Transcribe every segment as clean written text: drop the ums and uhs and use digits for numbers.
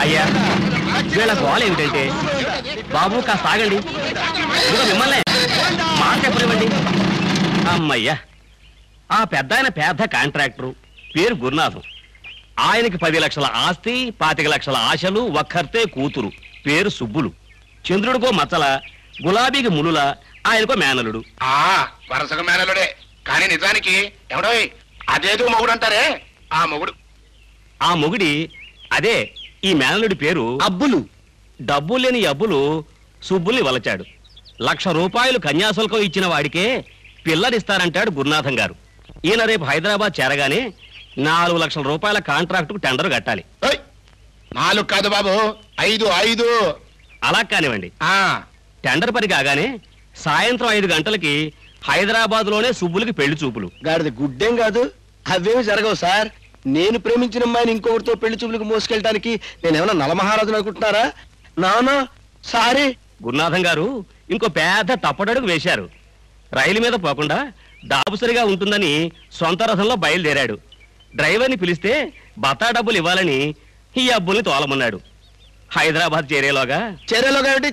అయ్యా వీళ్ళ గోల ఏమిటంటే బాబు కాస్త ఆగండి, మిమ్మల్ని మాట చెప్పనివ్వండి. అమ్మయ్యా, ఆ పెద్ద ఆయన పెద్ద కాంట్రాక్టరు, పేరు గురునాథం. ఆయనకి 10 లక్షల ఆస్తి, 25 లక్షల ఆశలు, ఒక్కర్తే కూతురు, పేరు సుబ్బులు. చంద్రుడికో మచ్చల, గులాబీకి మునుల, ఆయనకో మేనలుడు. వరుసగా మేనలుడే, కానీ నిజానికి ఎవడో అదేదో మొగుడు అంటారే, ఆ మొగుడు. ఆ మొగుడి అదే ఈ మేనలుడి పేరు అబ్బులు. డబ్బు లేని అబ్బులు సుబ్బుల్ని వలచాడు. 1,00,000 రూపాయలు కన్యాశుల్కం ఇచ్చిన వాడికే పిల్లనిస్తారంటాడు గురునాథం గారు. ఈయన రేపు హైదరాబాద్ చేరగానే 4 లక్షల రూపాయల కాంట్రాక్టుకు టెండర్ కట్టాలి. 4 కాదు బాబు, 5. అలా కానివ్వండి. టెండర్ పని కాగానే సాయంత్రం 5 గంటలకి హైదరాబాద్ లోనే సుబ్బులకి పెళ్లి చూపులు. గాడిది గుడ్డేం కాదు, అవేమి జరగవు సార్. నేను ప్రేమించిన అమ్మాయిని ఇంకొకరితో పెళ్లి చూపులకు మోసుకెళ్ళడానికి నేనేమన్నా నలమహారాజును అనుకుంటున్నారా? నానా సారీ. గురునాథం గారు ఇంకో పెద్ద తప్పటడుగు వేశారు. రైలు మీద పోకుండా దాబుసరిగా ఉంటుందని సొంత రథంలో బయలుదేరాడు. డ్రైవర్ని పిలిస్తే బత్తా డబ్బులు ఇవ్వాలని ఈ అబ్బుల్ని తోలమన్నాడు. హైదరాబాద్ చేరేలోగా ఏమిటి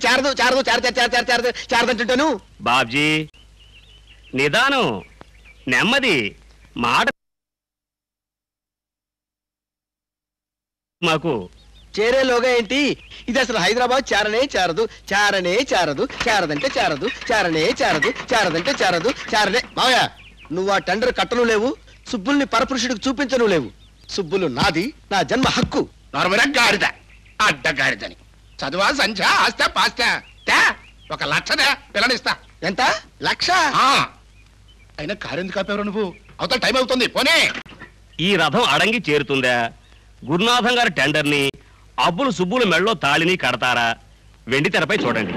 చారదంటుంటాను. బాబ్జీ నిదానం, నెమ్మది, మాట మాకు. చేరేలోగా ఏంటి? ఇది అసలు హైదరాబాద్ చారనే చారదు, చారనే చారదు, చారదంటే చారదు, చారనే చారదు, చారదంటే చారదు, చారనే. మావయ్య, నువ్వు ఆ టెండర్ కట్టను లేవు, సుబ్బుల్ని పరపురుషుడికి చూపించను లేవు. సుబ్బులు నాది, నా జన్మ హక్కు. గాడిద అడ్డగాడిదని చదువా సంధ్య ఆస్తా పాస్తా 1 లక్షదే పిల్లనిస్తా. ఎంత? 1,00,000? అయినా కారెందుకు కాపేవరు నువ్వు? అవతల టైం అవుతుంది, పోనే. ఈ రథం అడంగి చేరుతుందా? గురునాథం గారి టెండర్ని, అబ్బులు సుబ్బులు మెళ్ళో తాళిని కడతారా? వెండి తెరపై చూడండి.